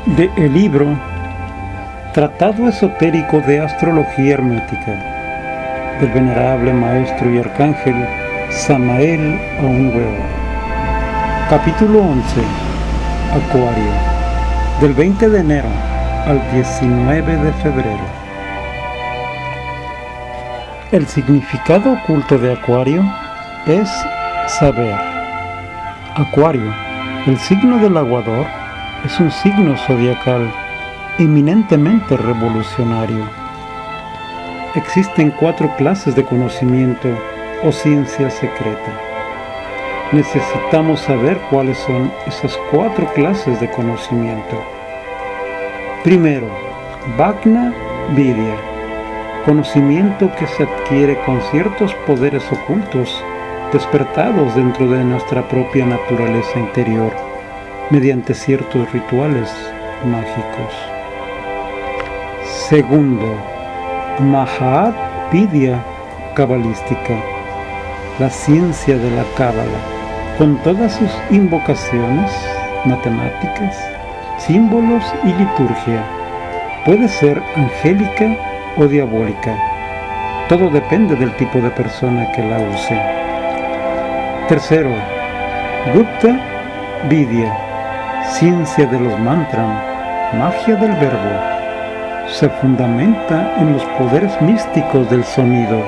de el libro Tratado Esotérico de Astrología Hermética del venerable maestro y arcángel Samael Aun Weor. Capítulo 11. Acuario, del 20 de enero al 19 de febrero. El significado oculto de Acuario es saber. Acuario, el signo del aguador, es un signo zodiacal eminentemente revolucionario. Existen 4 clases de conocimiento o ciencia secreta. Necesitamos saber cuáles son esas 4 clases de conocimiento. Primero, Bhagna Vidya, conocimiento que se adquiere con ciertos poderes ocultos despertados dentro de nuestra propia naturaleza interior mediante ciertos rituales mágicos. Segundo, Mahat Vidya cabalística, la ciencia de la cábala, con todas sus invocaciones, matemáticas, símbolos y liturgia. Puede ser angélica o diabólica. Todo depende del tipo de persona que la use. Tercero, Gupta Vidya, ciencia de los mantras, magia del verbo. Se fundamenta en los poderes místicos del sonido,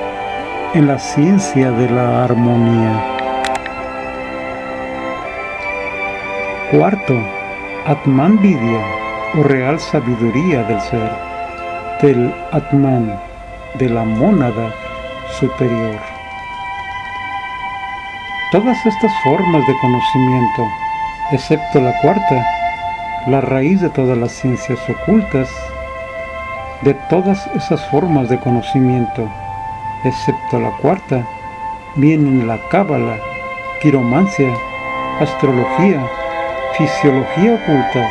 en la ciencia de la armonía. Cuarto, Atman Vidya, o real sabiduría del ser, del Atman, de la mónada superior. Todas estas formas de conocimiento, excepto la cuarta, la raíz de todas las ciencias ocultas, de todas esas formas de conocimiento, excepto la cuarta, vienen la cábala, quiromancia, astrología, fisiología oculta,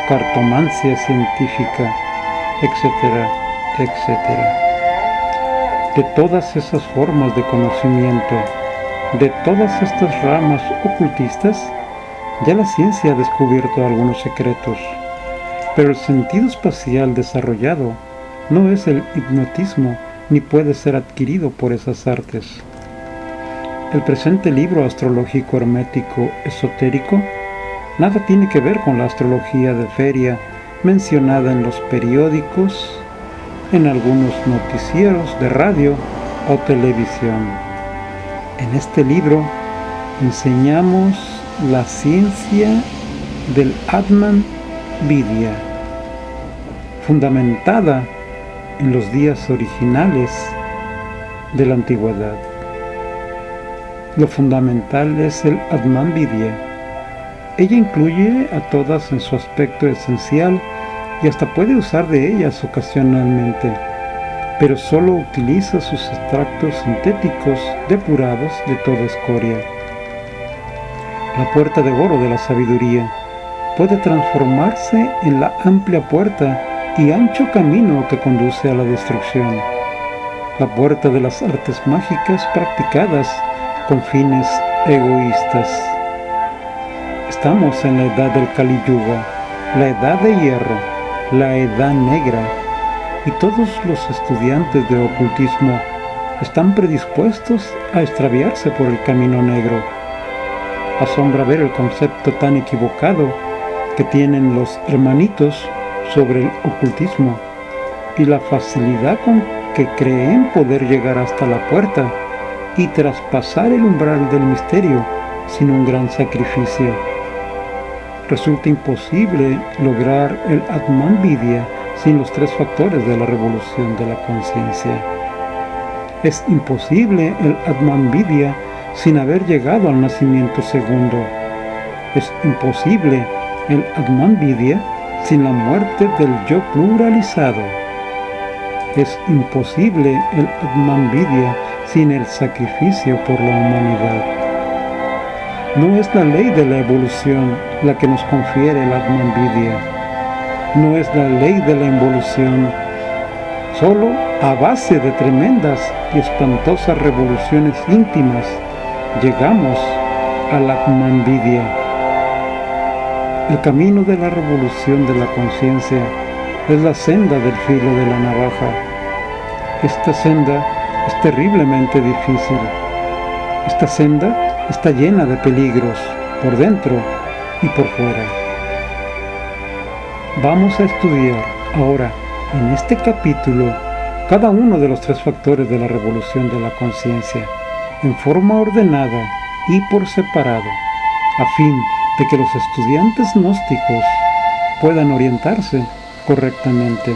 cartomancia científica, etcétera, etcétera. De todas esas formas de conocimiento, de todas estas ramas ocultistas, ya la ciencia ha descubierto algunos secretos, pero el sentido espacial desarrollado no es el hipnotismo ni puede ser adquirido por esas artes. El presente libro astrológico hermético esotérico nada tiene que ver con la astrología de feria mencionada en los periódicos, en algunos noticieros de radio o televisión. En este libro enseñamos la ciencia del Atman Vidya, fundamentada en los días originales de la antigüedad. Lo fundamental es el Atman Vidya. Ella incluye a todas en su aspecto esencial y hasta puede usar de ellas ocasionalmente, pero solo utiliza sus extractos sintéticos depurados de toda escoria. La puerta de oro de la sabiduría puede transformarse en la amplia puerta y ancho camino que conduce a la destrucción. La puerta de las artes mágicas practicadas con fines egoístas. Estamos en la edad del Kali Yuga, la edad de hierro, la edad negra, y todos los estudiantes de ocultismo están predispuestos a extraviarse por el camino negro. Asombra ver el concepto tan equivocado que tienen los hermanitos sobre el ocultismo y la facilidad con que creen poder llegar hasta la puerta y traspasar el umbral del misterio sin un gran sacrificio. Resulta imposible lograr el Atman Vidya sin los 3 factores de la revolución de la conciencia. Es imposible el Atman Vidya sin haber llegado al nacimiento segundo. Es imposible el Atman Vidya sin la muerte del yo pluralizado. Es imposible el Atman Vidya sin el sacrificio por la humanidad. No es la ley de la evolución la que nos confiere el Atman Vidya. No es la ley de la involución. Solo a base de tremendas y espantosas revoluciones íntimas llegamos al Atman Vidya. El camino de la revolución de la conciencia es la senda del filo de la navaja. Esta senda es terriblemente difícil. Esta senda está llena de peligros, por dentro y por fuera. Vamos a estudiar ahora, en este capítulo, cada uno de los 3 factores de la revolución de la conciencia, en forma ordenada y por separado, a fin de que los estudiantes gnósticos puedan orientarse correctamente.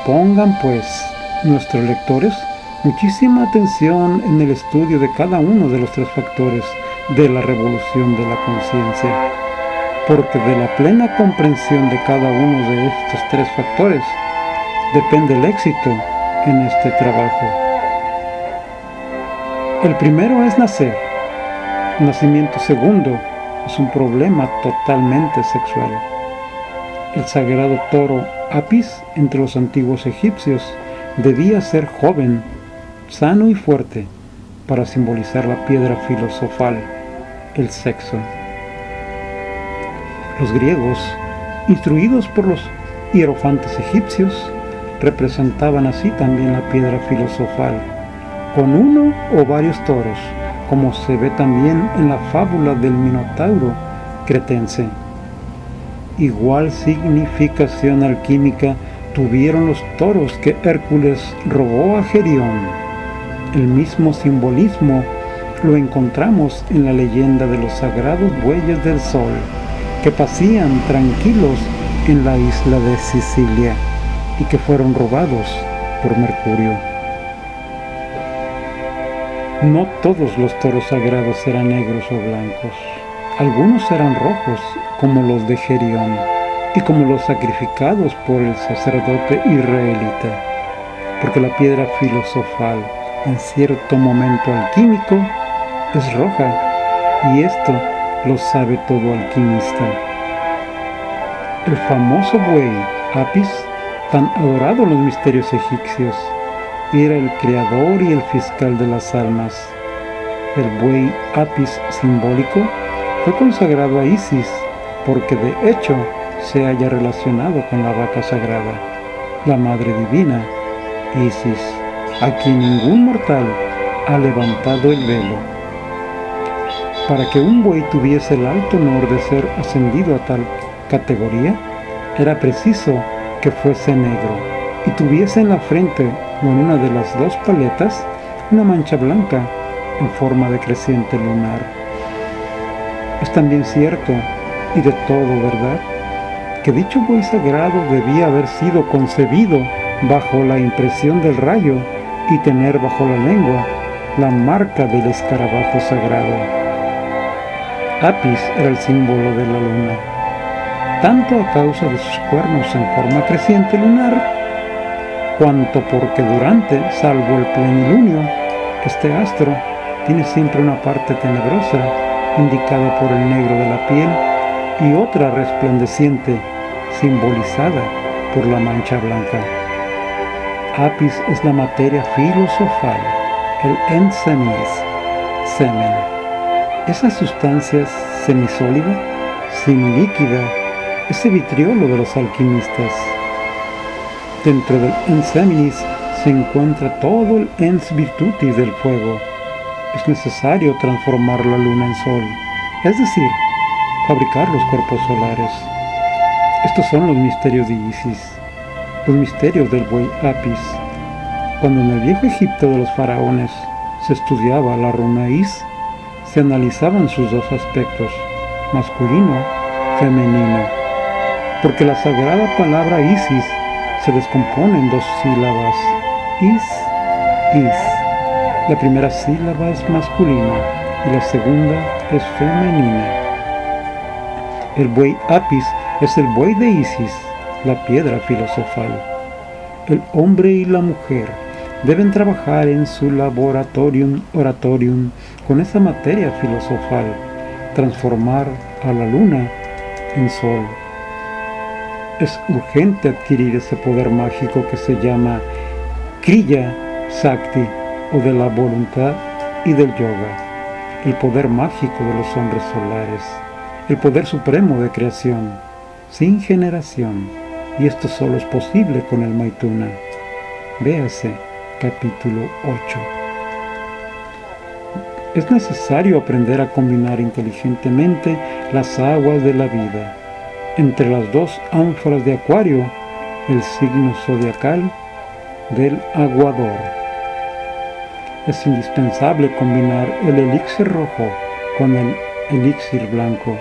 Pongan pues, nuestros lectores, muchísima atención en el estudio de cada uno de los 3 factores de la revolución de la conciencia, porque de la plena comprensión de cada uno de estos 3 factores depende el éxito en este trabajo. El primero es nacer. El nacimiento segundo es un problema totalmente sexual. El sagrado toro Apis entre los antiguos egipcios debía ser joven, sano y fuerte para simbolizar la piedra filosofal, el sexo. Los griegos, instruidos por los hierofantes egipcios, representaban así también la piedra filosofal, con uno o varios toros, como se ve también en la fábula del Minotauro cretense. Igual significación alquímica tuvieron los toros que Hércules robó a Gerión. El mismo simbolismo lo encontramos en la leyenda de los sagrados bueyes del sol, que pasían tranquilos en la isla de Sicilia y que fueron robados por Mercurio. No todos los toros sagrados eran negros o blancos. Algunos eran rojos, como los de Gerión, y como los sacrificados por el sacerdote israelita, porque la piedra filosofal, en cierto momento alquímico, es roja, y esto lo sabe todo alquimista. El famoso buey Apis, tan adorado en los misterios egipcios, era el creador y el fiscal de las almas. El buey Apis simbólico fue consagrado a Isis porque de hecho se halla relacionado con la vaca sagrada, la Madre Divina, Isis, a quien ningún mortal ha levantado el velo. Para que un buey tuviese el alto honor de ser ascendido a tal categoría, era preciso que fuese negro y tuviese en la frente o en una de las 2 paletas una mancha blanca en forma de creciente lunar. Es también cierto, y de todo verdad, que dicho buey sagrado debía haber sido concebido bajo la impresión del rayo y tener bajo la lengua la marca del escarabajo sagrado. Apis era el símbolo de la luna, tanto a causa de sus cuernos en forma creciente lunar, cuanto porque durante, salvo el plenilunio, este astro tiene siempre una parte tenebrosa, indicada por el negro de la piel, y otra resplandeciente, simbolizada por la mancha blanca. Apis es la materia filosofal, el enseminis, semen. Esa sustancia semisólida, semilíquida, ese vitriolo de los alquimistas. Dentro del enseminis se encuentra todo el ens virtutis del fuego. Es necesario transformar la luna en sol, es decir, fabricar los cuerpos solares. Estos son los misterios de Isis, los misterios del buey Apis. Cuando en el viejo Egipto de los faraones se estudiaba la runa Is, se analizaban sus 2 aspectos, masculino, femenino, porque la sagrada palabra Isis se descompone en 2 sílabas, is. La primera sílaba es masculina y la segunda es femenina. El buey Apis es el buey de Isis, la piedra filosofal. El hombre y la mujer deben trabajar en su laboratorium oratorium con esa materia filosofal, transformar a la luna en sol. Es urgente adquirir ese poder mágico que se llama Kriya Sakti, o de la voluntad y del yoga, el poder mágico de los hombres solares, el poder supremo de creación, sin generación, y esto solo es posible con el Maituna. Véase capítulo 8. Es necesario aprender a combinar inteligentemente las aguas de la vida. Entre las dos ánforas de Acuario, el signo zodiacal del aguador. Es indispensable combinar el elixir rojo con el elixir blanco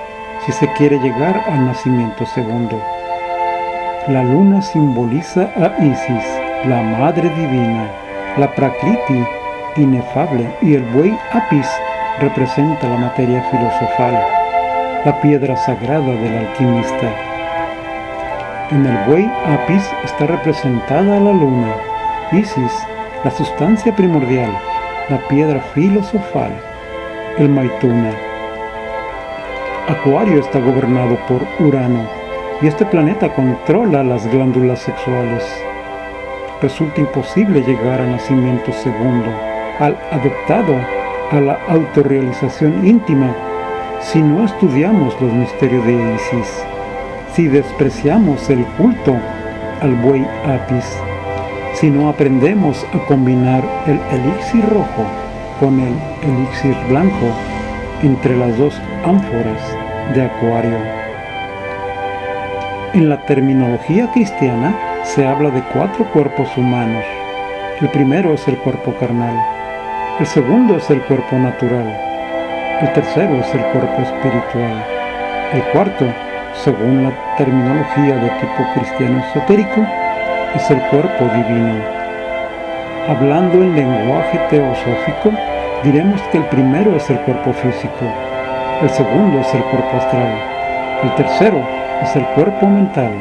si se quiere llegar al nacimiento segundo. La luna simboliza a Isis, la madre divina, la Prakriti inefable, y el buey Apis representa la materia filosofal, la piedra sagrada del alquimista. En el buey Apis está representada la luna, Isis, la sustancia primordial, la piedra filosofal, el Maituna. Acuario está gobernado por Urano, y este planeta controla las glándulas sexuales. Resulta imposible llegar al nacimiento segundo, al adaptado a la autorrealización íntima, si no estudiamos los misterios de Isis, si despreciamos el culto al buey Apis, si no aprendemos a combinar el elixir rojo con el elixir blanco entre las dos ánforas de Acuario. En la terminología cristiana se habla de 4 cuerpos humanos. El primero es el cuerpo carnal, el segundo es el cuerpo natural, el tercero es el cuerpo espiritual, el cuarto, según la terminología de tipo cristiano esotérico, es el cuerpo divino. Hablando en lenguaje teosófico, diremos que el primero es el cuerpo físico, el segundo es el cuerpo astral, el tercero es el cuerpo mental,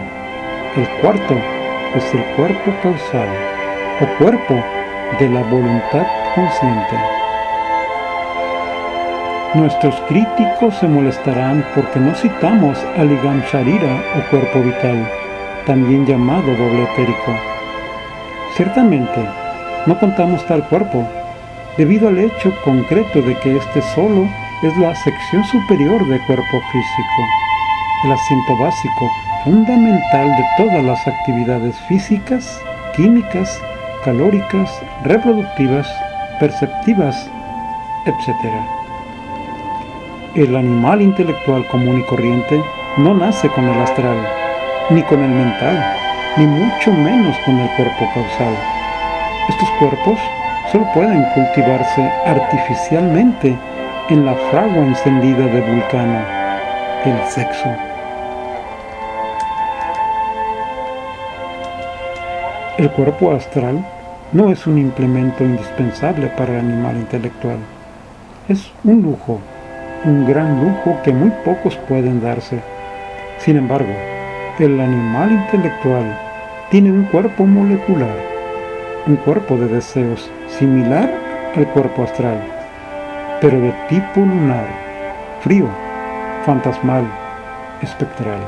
el cuarto es el cuerpo causal, o cuerpo de la voluntad consciente. Nuestros críticos se molestarán porque no citamos al Igam Sharira o cuerpo vital, también llamado doble etérico. Ciertamente, no contamos tal cuerpo, debido al hecho concreto de que este solo es la sección superior del cuerpo físico, el asiento básico, fundamental de todas las actividades físicas, químicas, calóricas, reproductivas, perceptivas, etc. El animal intelectual común y corriente no nace con el astral, ni con el mental, ni mucho menos con el cuerpo causal. Estos cuerpos solo pueden cultivarse artificialmente en la fragua encendida de Vulcano, el sexo. El cuerpo astral no es un implemento indispensable para el animal intelectual. Es un lujo, un gran lujo que muy pocos pueden darse. Sin embargo, el animal intelectual tiene un cuerpo molecular, un cuerpo de deseos similar al cuerpo astral, pero de tipo lunar, frío, fantasmal, espectral.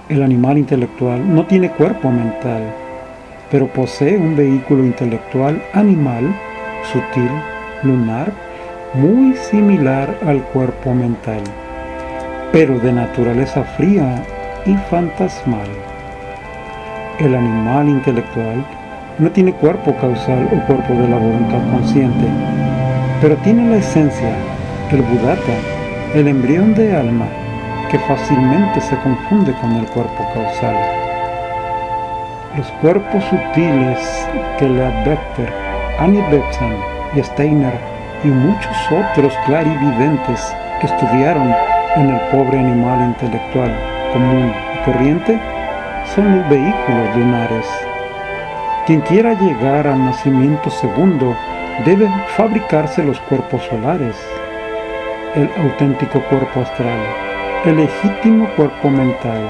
El animal intelectual no tiene cuerpo mental, pero posee un vehículo intelectual animal, sutil, lunar, muy similar al cuerpo mental, pero de naturaleza fría y fantasmal. El animal intelectual no tiene cuerpo causal o cuerpo de la voluntad consciente, pero tiene la esencia, el buddhata, el embrión de alma, que fácilmente se confunde con el cuerpo causal. Los cuerpos sutiles que Leadbetter, Annie Besant y Steiner y muchos otros clarividentes estudiaron en el pobre animal intelectual común y corriente son los vehículos lunares. Quien quiera llegar al nacimiento segundo debe fabricarse los cuerpos solares, el auténtico cuerpo astral, el legítimo cuerpo mental,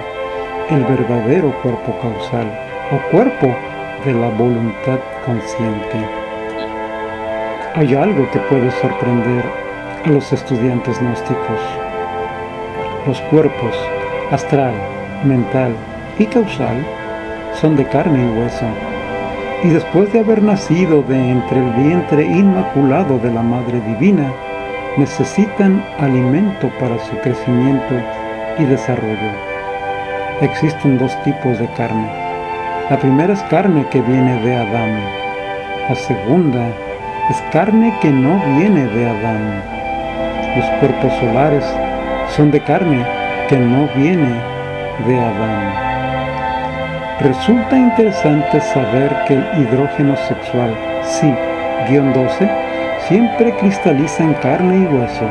el verdadero cuerpo causal o cuerpo de la voluntad consciente. Hay algo que puede sorprender a los estudiantes gnósticos. Los cuerpos astral, mental y causal son de carne y hueso, y después de haber nacido de entre el vientre inmaculado de la Madre Divina, necesitan alimento para su crecimiento y desarrollo. Existen dos tipos de carne. La primera es carne que viene de Adán. La segunda es carne que no viene de Adán. Los cuerpos solares son de carne que no viene de Adán. Resulta interesante saber que el hidrógeno sexual, Si-12, siempre cristaliza en carne y hueso.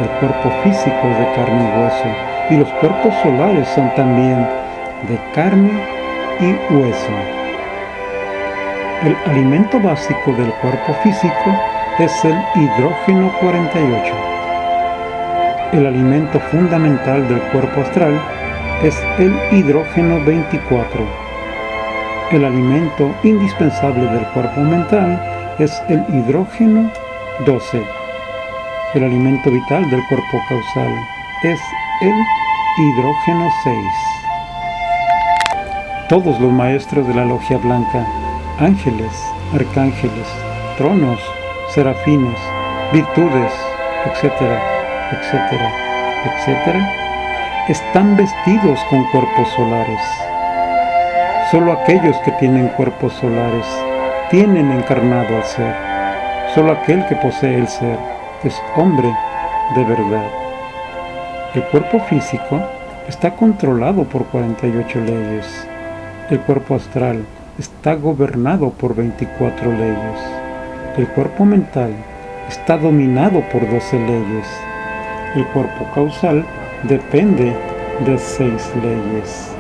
El cuerpo físico es de carne y hueso, y los cuerpos solares son también de carne y hueso. El alimento básico del cuerpo físico es el hidrógeno 48. El alimento fundamental del cuerpo astral es el hidrógeno 24. El alimento indispensable del cuerpo mental es el hidrógeno 12. El alimento vital del cuerpo causal es el hidrógeno 6. Todos los maestros de la logia blanca, ángeles, arcángeles, tronos, serafines, virtudes, etcétera, etcétera, etcétera, están vestidos con cuerpos solares. Solo aquellos que tienen cuerpos solares tienen encarnado al ser. Solo aquel que posee el ser es hombre de verdad. El cuerpo físico está controlado por 48 leyes. El cuerpo astral está gobernado por 24 leyes. El cuerpo mental está dominado por 12 leyes. El cuerpo causal depende de 6 leyes.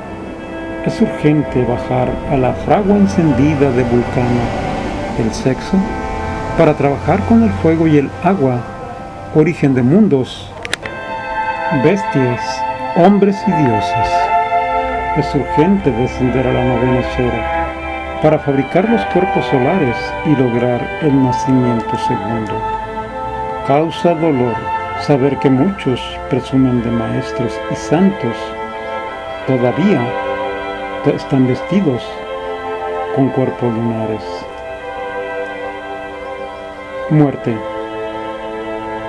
Es urgente bajar a la fragua encendida de Vulcano, el sexo, para trabajar con el fuego y el agua, origen de mundos, bestias, hombres y dioses. Es urgente descender a la novena esfera para fabricar los cuerpos solares y lograr el nacimiento segundo. Causa dolor saber que muchos presumen de maestros y santos todavía están vestidos con cuerpos lunares. Muerte.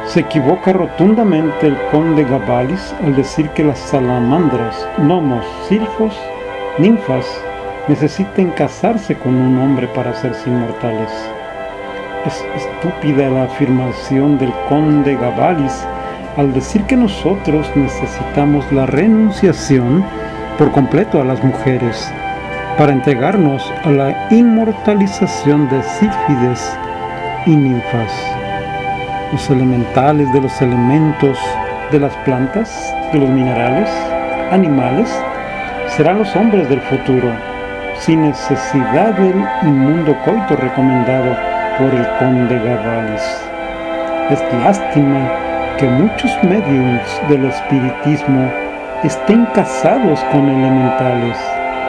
Se equivoca rotundamente el conde Gabalis al decir que las salamandras, gnomos, silfos, ninfas necesiten casarse con un hombre para hacerse inmortales. Es estúpida la afirmación del conde Gabalis al decir que nosotros necesitamos la renunciación por completo a las mujeres para entregarnos a la inmortalización de sílfides y ninfas. Los elementales de los elementos de las plantas, de los minerales, animales, serán los hombres del futuro, sin necesidad del inmundo coito recomendado por el conde Gabalis. Es lástima que muchos médiums del espiritismo estén casados con elementales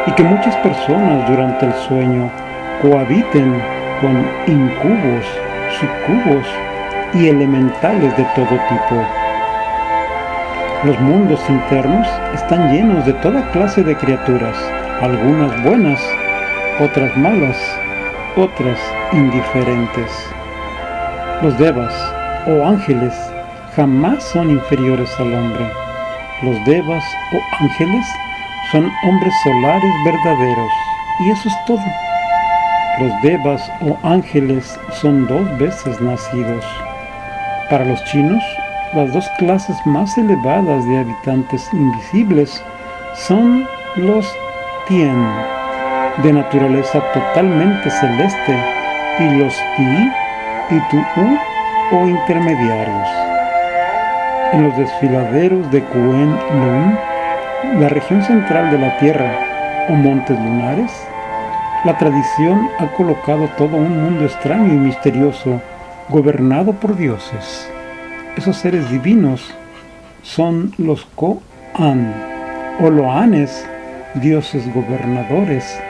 y que muchas personas durante el sueño cohabiten con incubos, sucubos y elementales de todo tipo. Los mundos internos están llenos de toda clase de criaturas, algunas buenas, otras malas, otras indiferentes. Los devas o ángeles jamás son inferiores al hombre. Los devas o ángeles son hombres solares verdaderos, y eso es todo. Los devas o ángeles son 2 veces nacidos. Para los chinos, las 2 clases más elevadas de habitantes invisibles son los Tien, de naturaleza totalmente celeste, y los Ti y Tu'u o intermediarios. En los desfiladeros de Kuen Lun, la región central de la Tierra o montes lunares, la tradición ha colocado todo un mundo extraño y misterioso gobernado por dioses. Esos seres divinos son los Ko'an o Loanes, dioses gobernadores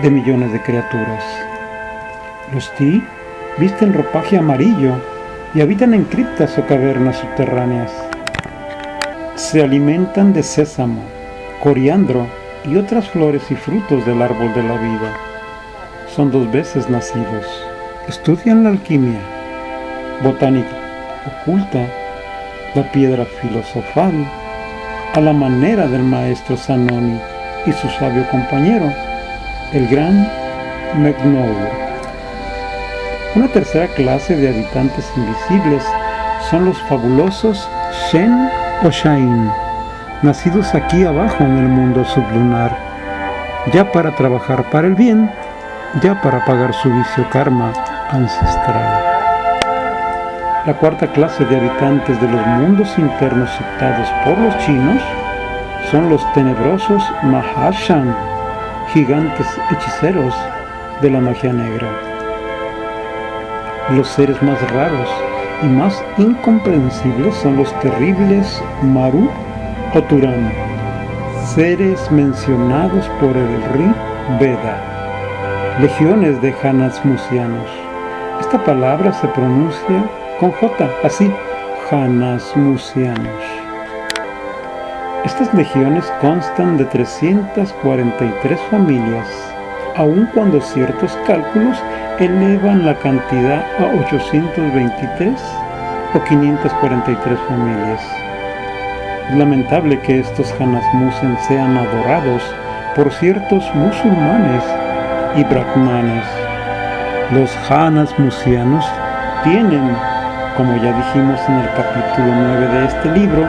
de millones de criaturas. Los Ti visten ropaje amarillo y habitan en criptas o cavernas subterráneas. Se alimentan de sésamo, coriandro y otras flores y frutos del árbol de la vida. Son 2 veces nacidos. Estudian la alquimia, botánica, oculta, la piedra filosofal, a la manera del maestro Zanoni y su sabio compañero, el gran McNaught. Una tercera clase de habitantes invisibles son los fabulosos Shen o Shain, nacidos aquí abajo en el mundo sublunar, ya para trabajar para el bien, ya para pagar su vicio karma ancestral. La cuarta clase de habitantes de los mundos internos citados por los chinos son los tenebrosos Mahashan, gigantes hechiceros de la magia negra. Los seres más raros y más incomprensibles son los terribles Maru o Turan, seres mencionados por el Rig Veda, legiones de Hanasmusianos. Esta palabra se pronuncia con J, así, Hanasmusianos. Estas legiones constan de 343 familias, aun cuando ciertos cálculos elevan la cantidad a 823 o 543 familias. Es lamentable que estos Hanasmusen sean adorados por ciertos musulmanes y brahmanes. Los Hanasmusianos tienen, como ya dijimos en el capítulo 9 de este libro,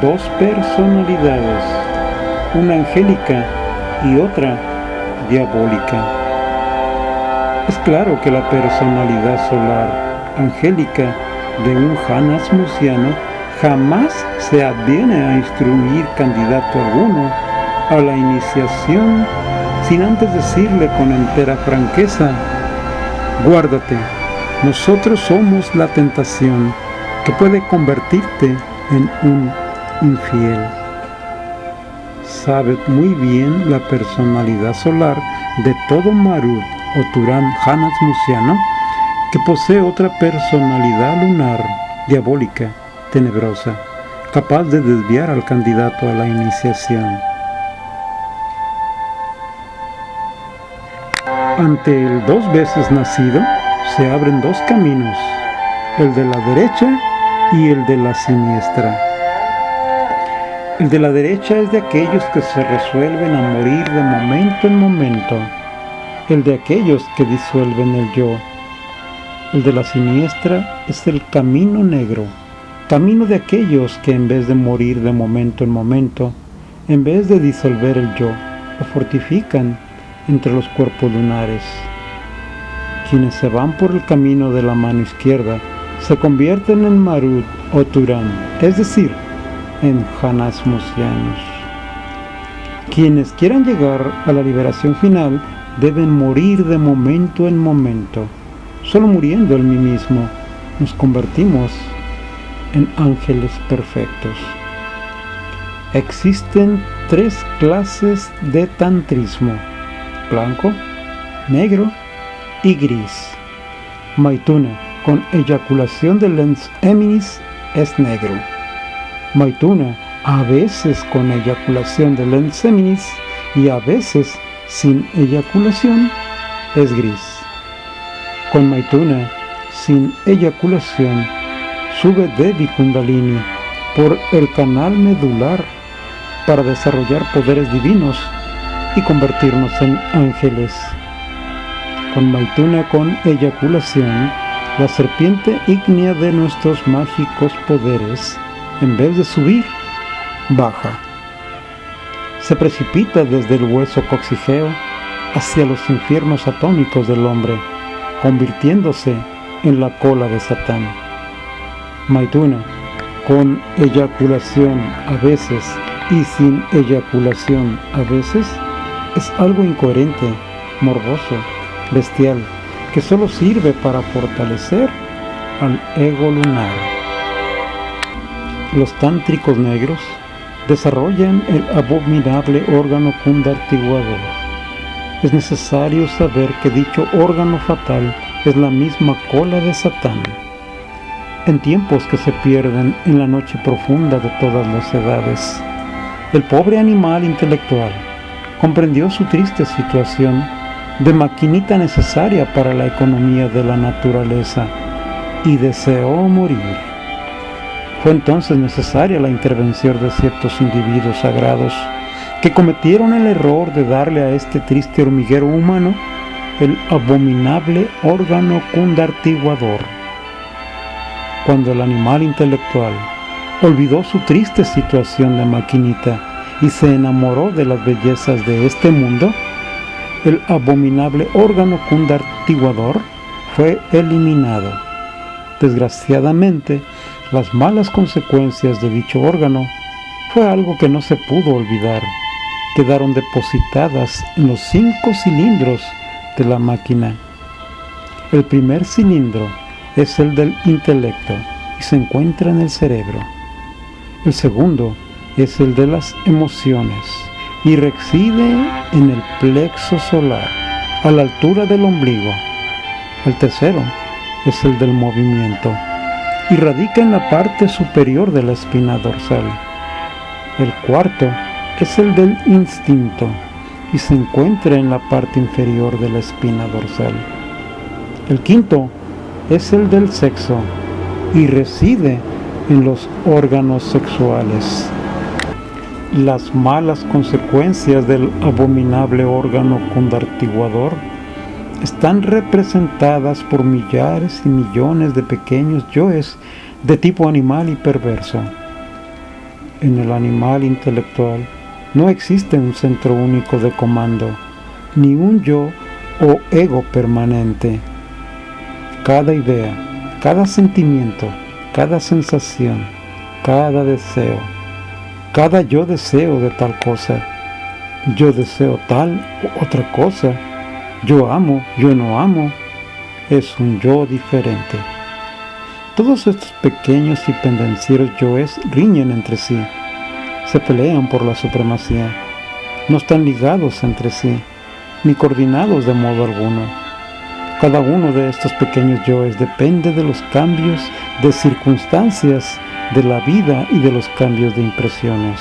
dos personalidades, una angélica y otra diabólica. Es claro que la personalidad solar angélica de un Hanasmusiano jamás se adviene a instruir candidato alguno a la iniciación sin antes decirle con entera franqueza: guárdate, nosotros somos la tentación que puede convertirte en un infiel. Sabe muy bien la personalidad solar de todo Marud o Turan Hanasmusiano que posee otra personalidad lunar, diabólica, tenebrosa, capaz de desviar al candidato a la iniciación. Ante el dos veces nacido se abren dos caminos, el de la derecha y el de la siniestra. El de la derecha es de aquellos que se resuelven a morir de momento en momento, el de aquellos que disuelven el yo. El de la siniestra es el camino negro, camino de aquellos que en vez de morir de momento en momento, en vez de disolver el yo, lo fortifican entre los cuerpos lunares. Quienes se van por el camino de la mano izquierda se convierten en Marud o Turan, es decir, en Hanasmusianos. Quienes quieran llegar a la liberación final deben morir de momento en momento. Solo muriendo en mí mismo nos convertimos en ángeles perfectos. Existen tres clases de tantrismo: blanco, negro y gris. Maituna, con eyaculación de lens eminis, es negro. Maituna, a veces con eyaculación de lens eminis y a veces sin eyaculación, es gris. Con Maituna, sin eyaculación, sube Devi Kundalini por el canal medular para desarrollar poderes divinos y convertirnos en ángeles. Con Maituna con eyaculación, la serpiente ígnea de nuestros mágicos poderes, en vez de subir, baja. Se precipita desde el hueso coxigeo hacia los infiernos atómicos del hombre, convirtiéndose en la cola de Satán. Maituna, con eyaculación a veces y sin eyaculación a veces, es algo incoherente, morboso, bestial, que solo sirve para fortalecer al ego lunar. Los tántricos negros desarrollan el abominable órgano kundartiguador. Es necesario saber que dicho órgano fatal es la misma cola de Satán. En tiempos que se pierden en la noche profunda de todas las edades, el pobre animal intelectual comprendió su triste situación de maquinita necesaria para la economía de la naturaleza y deseó morir. Fue entonces necesaria la intervención de ciertos individuos sagrados que cometieron el error de darle a este triste hormiguero humano el abominable órgano cundartiguador. Cuando el animal intelectual olvidó su triste situación de maquinita y se enamoró de las bellezas de este mundo, el abominable órgano cundartiguador fue eliminado. Desgraciadamente, las malas consecuencias de dicho órgano fue algo que no se pudo olvidar. Quedaron depositadas en los 5 cilindros de la máquina. El primer cilindro es el del intelecto y se encuentra en el cerebro. El segundo es el de las emociones y reside en el plexo solar, a la altura del ombligo. El tercero es el del movimiento y radica en la parte superior de la espina dorsal. El cuarto es el del instinto y se encuentra en la parte inferior de la espina dorsal. El quinto es el del sexo y reside en los órganos sexuales. Las malas consecuencias del abominable órgano cundartiguador están representadas por millares y millones de pequeños yoes de tipo animal y perverso. En el animal intelectual no existe un centro único de comando, ni un yo o ego permanente. Cada idea, cada sentimiento, cada sensación, cada deseo, cada yo deseo de tal cosa, yo deseo tal u otra cosa, yo amo, yo no amo, es un yo diferente. Todos estos pequeños y pendencieros yoes riñen entre sí, se pelean por la supremacía, no están ligados entre sí, ni coordinados de modo alguno. Cada uno de estos pequeños yoes depende de los cambios de circunstancias de la vida y de los cambios de impresiones.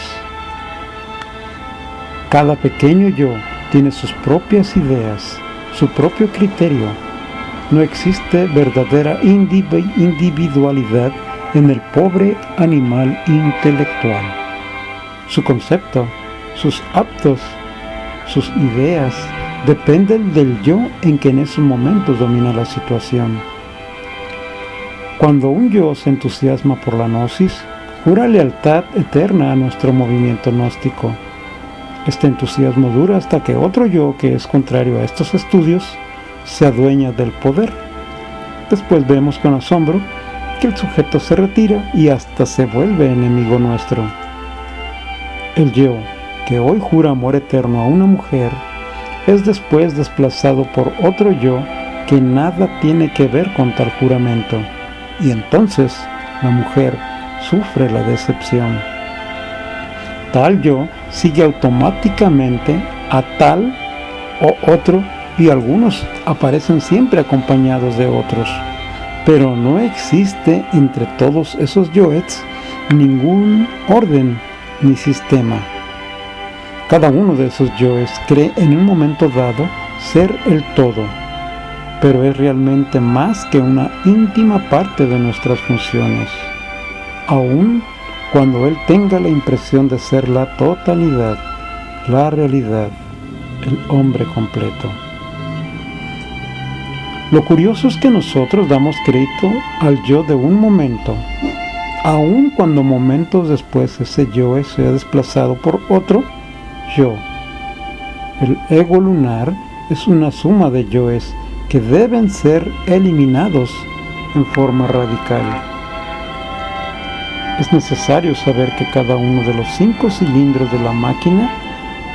Cada pequeño yo tiene sus propias ideas, su propio criterio. No existe verdadera individualidad en el pobre animal intelectual. Su concepto, sus actos, sus ideas dependen del yo en que en esos momentos domina la situación. Cuando un yo se entusiasma por la gnosis, jura lealtad eterna a nuestro movimiento gnóstico. Este entusiasmo dura hasta que otro yo que es contrario a estos estudios se adueña del poder. Después vemos con asombro que el sujeto se retira y hasta se vuelve enemigo nuestro. El yo que hoy jura amor eterno a una mujer es después desplazado por otro yo que nada tiene que ver con tal juramento, y entonces la mujer sufre la decepción. Tal yo sigue automáticamente a tal o otro, y algunos aparecen siempre acompañados de otros, pero no existe entre todos esos yoes ningún orden ni sistema. Cada uno de esos yoes cree en un momento dado ser el todo, pero es realmente más que una íntima parte de nuestras funciones, aun cuando él tenga la impresión de ser la totalidad, la realidad, el hombre completo. Lo curioso es que nosotros damos crédito al yo de un momento, aun cuando momentos después ese yo sea desplazado por otro yo. El ego lunar es una suma de yoes que deben ser eliminados en forma radical. Es necesario saber que cada uno de los 5 cilindros de la máquina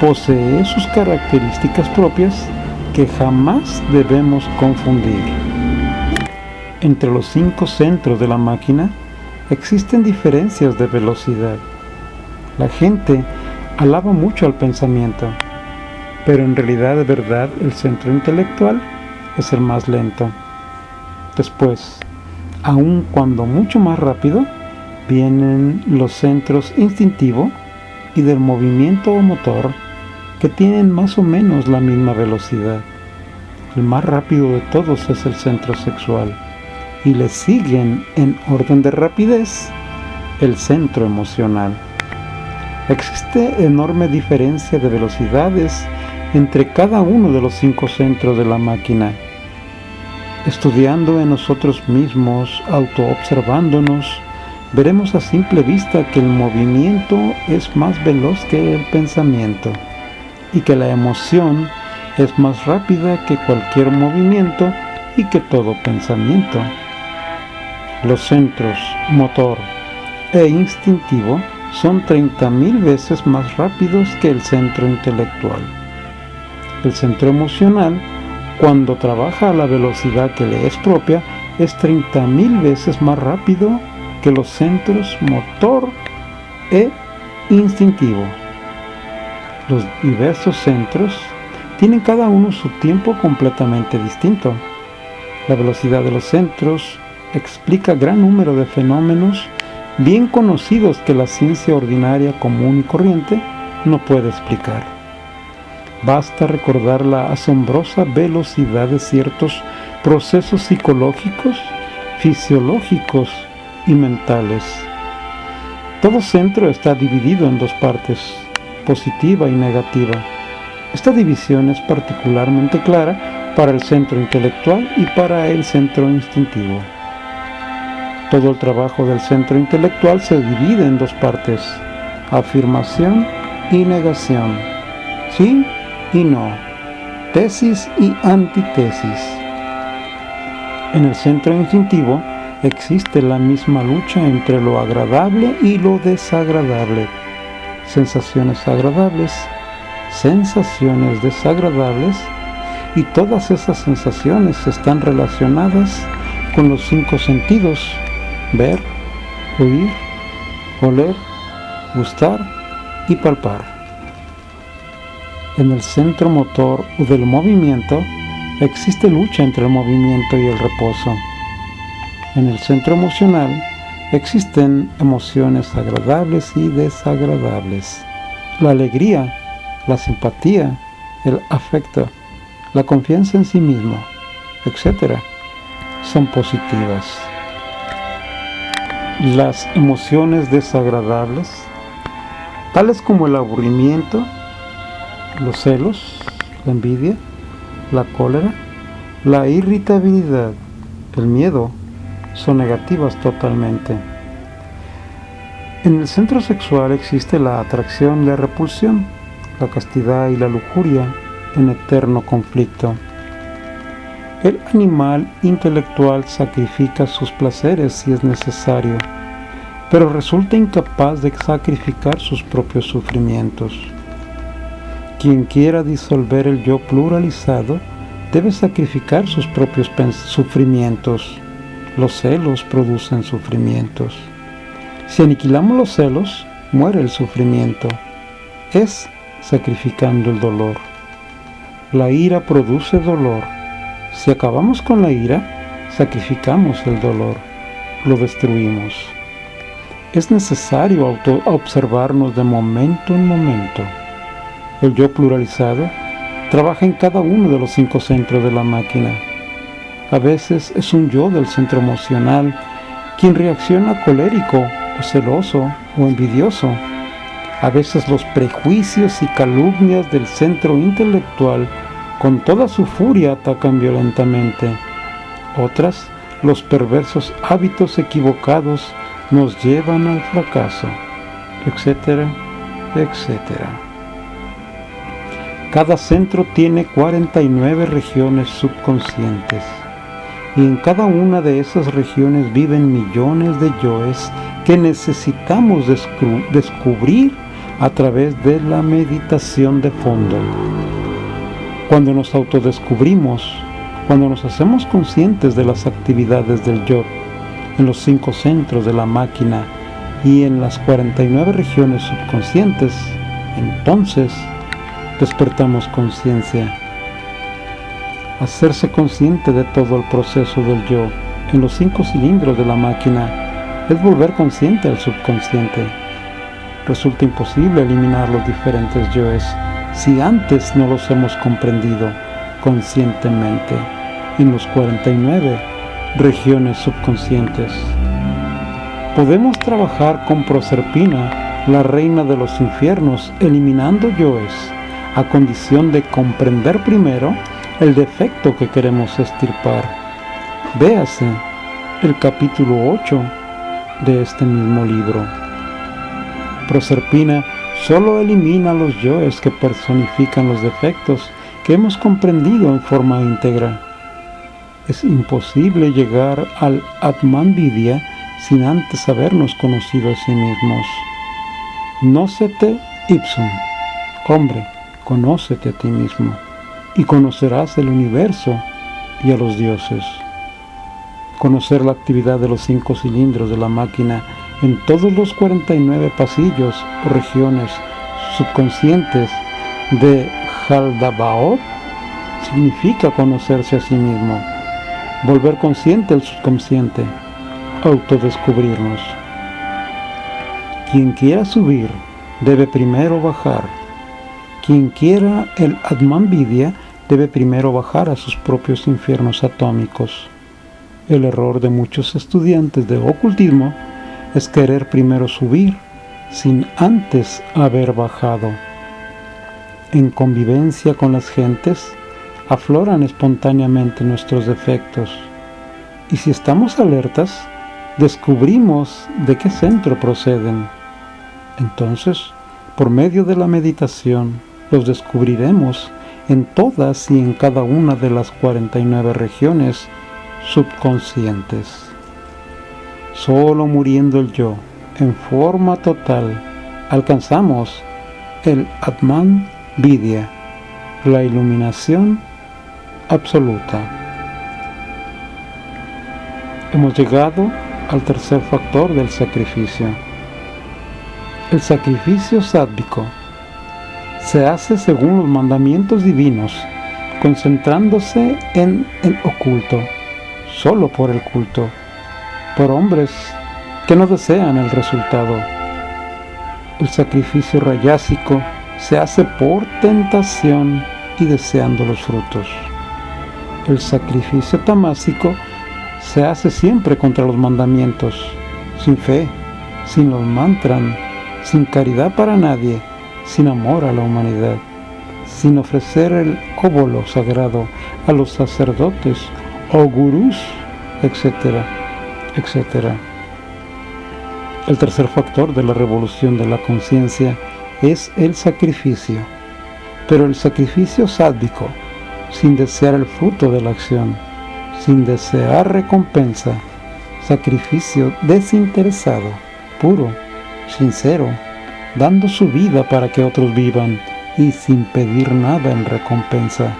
posee sus características propias que jamás debemos confundir. Entre los 5 centros de la máquina existen diferencias de velocidad. La gente alaba mucho al pensamiento, pero en realidad de verdad el centro intelectual es el más lento. Después, aun cuando mucho más rápido, vienen los centros instintivo y del movimiento o motor, que tienen más o menos la misma velocidad. El más rápido de todos es el centro sexual, y le siguen en orden de rapidez el centro emocional. Existe enorme diferencia de velocidades entre cada uno de los 5 centros de la máquina. Estudiando en nosotros mismos, autoobservándonos, veremos a simple vista que el movimiento es más veloz que el pensamiento y que la emoción es más rápida que cualquier movimiento y que todo pensamiento. Los centros motor e instintivo son 30.000 veces más rápidos que el centro intelectual. El centro emocional, cuando trabaja a la velocidad que le es propia, es 30.000 veces más rápido que los centros motor e instintivo. Los diversos centros tienen cada uno su tiempo completamente distinto. La velocidad de los centros explica gran número de fenómenos bien conocidos que la ciencia ordinaria común y corriente no puede explicar. Basta recordar la asombrosa velocidad de ciertos procesos psicológicos, fisiológicos y mentales. Todo centro está dividido en 2 partes, positiva y negativa. Esta división es particularmente clara para el centro intelectual y para el centro instintivo. Todo el trabajo del centro intelectual se divide en 2 partes, afirmación y negación, sí y no, tesis y antítesis. En el centro instintivo existe la misma lucha entre lo agradable y lo desagradable, sensaciones agradables, sensaciones desagradables, y todas esas sensaciones están relacionadas con los 5 sentidos: ver, oír, oler, gustar y palpar. En el centro motor o del movimiento existe lucha entre el movimiento y el reposo. En el centro emocional existen emociones agradables y desagradables. La alegría, la simpatía, el afecto, la confianza en sí mismo, etc., son positivas. Las emociones desagradables, tales como el aburrimiento, los celos, la envidia, la cólera, la irritabilidad, el miedo, son negativas totalmente. En el centro sexual existe la atracción y la repulsión, la castidad y la lujuria en eterno conflicto. El animal intelectual sacrifica sus placeres si es necesario, pero resulta incapaz de sacrificar sus propios sufrimientos. Quien quiera disolver el yo pluralizado debe sacrificar sus propios sufrimientos. Los celos producen sufrimientos. Si aniquilamos los celos, muere el sufrimiento. Es sacrificando el dolor. La ira produce dolor. Si acabamos con la ira, sacrificamos el dolor, lo destruimos. Es necesario observarnos de momento en momento. El yo pluralizado trabaja en cada uno de los 5 centros de la máquina. A veces es un yo del centro emocional quien reacciona colérico o celoso o envidioso. A veces los prejuicios y calumnias del centro intelectual con toda su furia atacan violentamente. Otras, los perversos hábitos equivocados nos llevan al fracaso, etcétera, etcétera. Cada centro tiene 49 regiones subconscientes, y en cada una de esas regiones viven millones de yoes que necesitamos descubrir a través de la meditación de fondo. Cuando nos autodescubrimos, cuando nos hacemos conscientes de las actividades del yo, en los 5 centros de la máquina y en las 49 regiones subconscientes, entonces despertamos conciencia. Hacerse consciente de todo el proceso del yo en los 5 cilindros de la máquina es volver consciente al subconsciente. Resulta imposible eliminar los diferentes yoes si antes no los hemos comprendido conscientemente en los 49 regiones subconscientes. Podemos trabajar con Proserpina, la reina de los infiernos, eliminando yoes, a condición de comprender primero el defecto que queremos extirpar. Véase el capítulo 8 de este mismo libro. Proserpina solo elimina los yoes que personifican los defectos que hemos comprendido en forma íntegra. Es imposible llegar al Atman Vidya sin antes habernos conocido a sí mismos. Nócete ipsum, hombre, conócete a ti mismo, y conocerás el universo y a los dioses. Conocer la actividad de los 5 cilindros de la máquina en todos los 49 pasillos o regiones subconscientes de Jaldabaoth significa conocerse a sí mismo, volver consciente el subconsciente, autodescubrirnos. Quien quiera subir debe primero bajar. Quien quiera el Atman Vidya debe primero bajar a sus propios infiernos atómicos. El error de muchos estudiantes de ocultismo es querer primero subir sin antes haber bajado. En convivencia con las gentes, afloran espontáneamente nuestros defectos, y si estamos alertas, descubrimos de qué centro proceden. Entonces, por medio de la meditación, los descubriremos en todas y en cada una de las 49 regiones subconscientes. Solo muriendo el yo en forma total, alcanzamos el Atman Vidya, la iluminación absoluta. Hemos llegado al tercer factor del sacrificio. El sacrificio sádvico se hace según los mandamientos divinos, concentrándose en el oculto, solo por el culto, por hombres que no desean el resultado. El sacrificio rayásico se hace por tentación y deseando los frutos. El sacrificio tamásico se hace siempre contra los mandamientos, sin fe, sin los mantras, sin caridad para nadie, sin amor a la humanidad, sin ofrecer el óbolo sagrado a los sacerdotes o gurús, etcétera, etcétera. El tercer factor de la revolución de la conciencia es el sacrificio, pero el sacrificio sádvico, sin desear el fruto de la acción, sin desear recompensa, sacrificio desinteresado, puro, sincero, dando su vida para que otros vivan y sin pedir nada en recompensa.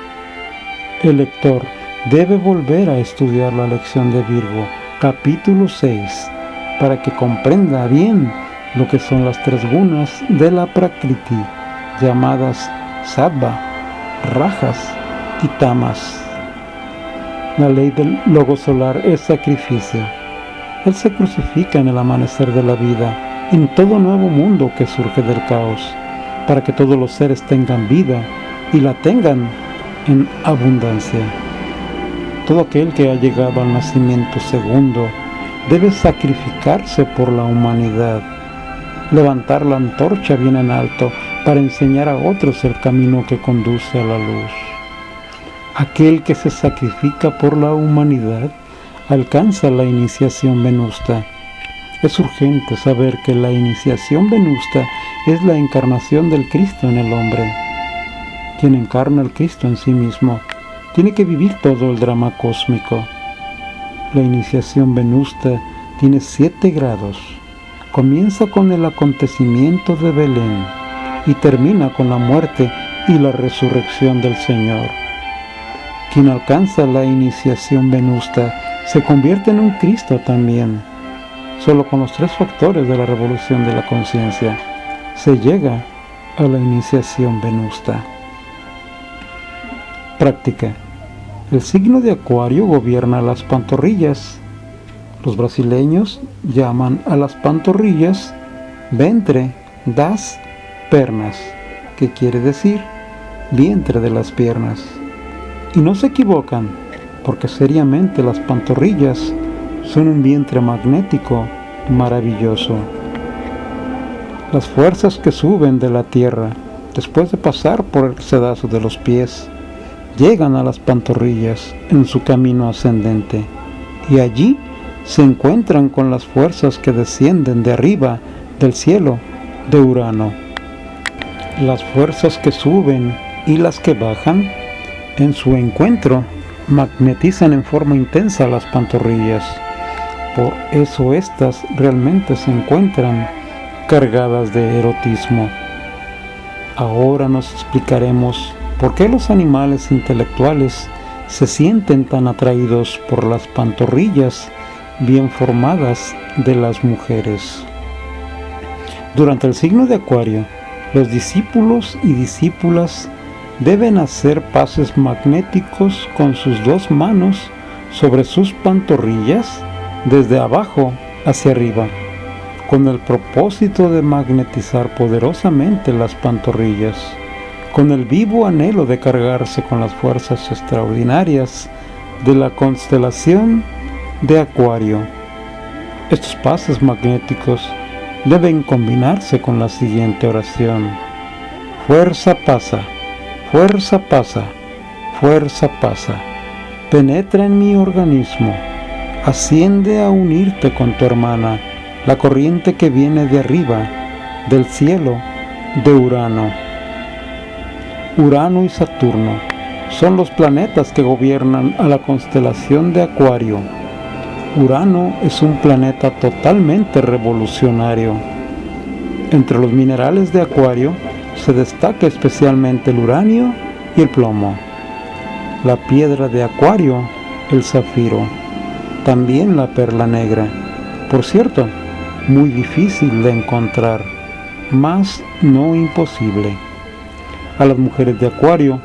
El lector debe volver a estudiar la lección de Virgo, capítulo 6, para que comprenda bien lo que son las 3 gunas de la Prakriti, llamadas Sattva, Rajas y Tamas. La ley del logo solar es sacrificio. Él se crucifica en el amanecer de la vida, en todo nuevo mundo que surge del caos, para que todos los seres tengan vida y la tengan en abundancia. Todo aquel que ha llegado al nacimiento segundo debe sacrificarse por la humanidad, levantar la antorcha bien en alto para enseñar a otros el camino que conduce a la luz. Aquel que se sacrifica por la humanidad alcanza la iniciación venusta. Es urgente saber que la iniciación venusta es la encarnación del Cristo en el hombre. Quien encarna al Cristo en sí mismo tiene que vivir todo el drama cósmico. La iniciación venusta tiene 7 grados. Comienza con el acontecimiento de Belén y termina con la muerte y la resurrección del Señor. Quien alcanza la iniciación venusta se convierte en un Cristo también. Solo con los 3 factores de la revolución de la conciencia se llega a la iniciación venusta. Práctica. El signo de Acuario gobierna las pantorrillas. Los brasileños llaman a las pantorrillas ventre das pernas, que quiere decir vientre de las piernas. Y no se equivocan, porque seriamente las pantorrillas son un vientre magnético maravilloso. Las fuerzas que suben de la tierra, después de pasar por el sedazo de los pies, llegan a las pantorrillas en su camino ascendente, y allí se encuentran con las fuerzas que descienden de arriba del cielo de Urano. Las fuerzas que suben y las que bajan, en su encuentro, magnetizan en forma intensa las pantorrillas. Por eso estas realmente se encuentran cargadas de erotismo. Ahora nos explicaremos por qué los animales intelectuales se sienten tan atraídos por las pantorrillas bien formadas de las mujeres. Durante el signo de Acuario, los discípulos y discípulas deben hacer pases magnéticos con sus dos manos sobre sus pantorrillas desde abajo hacia arriba, con el propósito de magnetizar poderosamente las pantorrillas, con el vivo anhelo de cargarse con las fuerzas extraordinarias de la constelación de Acuario. Estos pases magnéticos deben combinarse con la siguiente oración: fuerza pasa, fuerza pasa, fuerza pasa, penetra en mi organismo, asciende a unirte con tu hermana, la corriente que viene de arriba, del cielo de Urano. Urano y Saturno son los planetas que gobiernan a la constelación de Acuario. Urano es un planeta totalmente revolucionario. Entre los minerales de Acuario se destaca especialmente el uranio y el plomo. La piedra de Acuario, el zafiro. También la perla negra. Por cierto, muy difícil de encontrar, mas no imposible. A las mujeres de Acuario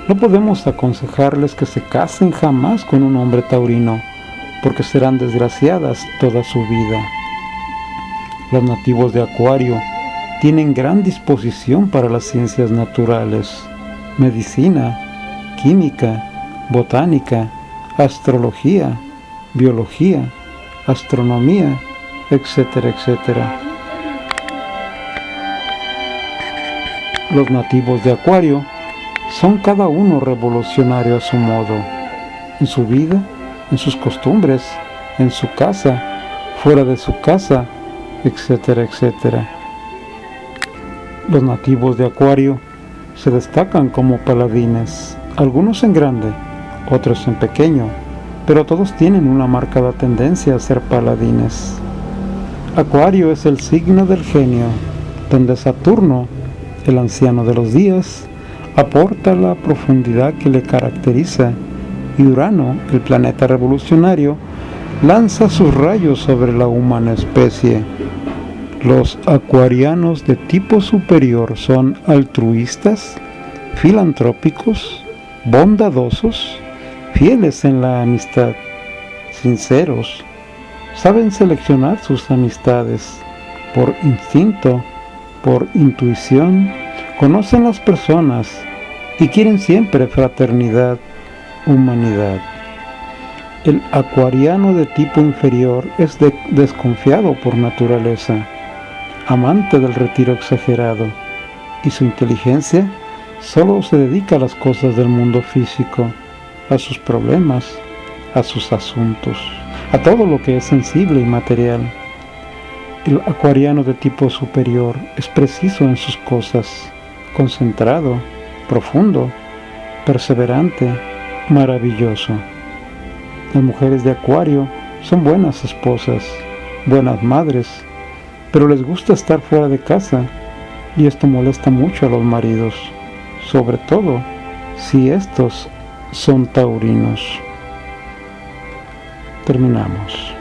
no podemos aconsejarles que se casen jamás con un hombre taurino, porque serán desgraciadas toda su vida. Los nativos de Acuario tienen gran disposición para las ciencias naturales, medicina, química, botánica, astrología, biología, astronomía, etcétera, etcétera. Los nativos de Acuario son cada uno revolucionario a su modo, en su vida, en sus costumbres, en su casa, fuera de su casa, etcétera, etcétera. Los nativos de Acuario se destacan como paladines, algunos en grande, otros en pequeño, pero todos tienen una marcada tendencia a ser paladines. Acuario es el signo del genio, donde Saturno, el anciano de los días, aporta la profundidad que le caracteriza, y Urano, el planeta revolucionario, lanza sus rayos sobre la humana especie. Los acuarianos de tipo superior son altruistas, filantrópicos, bondadosos, fieles en la amistad, sinceros, saben seleccionar sus amistades por instinto, por intuición, conocen las personas y quieren siempre fraternidad, humanidad. El acuariano de tipo inferior es desconfiado por naturaleza, amante del retiro exagerado, y su inteligencia solo se dedica a las cosas del mundo físico, a sus problemas, a sus asuntos, a todo lo que es sensible y material. El acuariano de tipo superior es preciso en sus cosas, concentrado, profundo, perseverante, maravilloso. Las mujeres de Acuario son buenas esposas, buenas madres, pero les gusta estar fuera de casa, y esto molesta mucho a los maridos, sobre todo si estos son taurinos. Terminamos.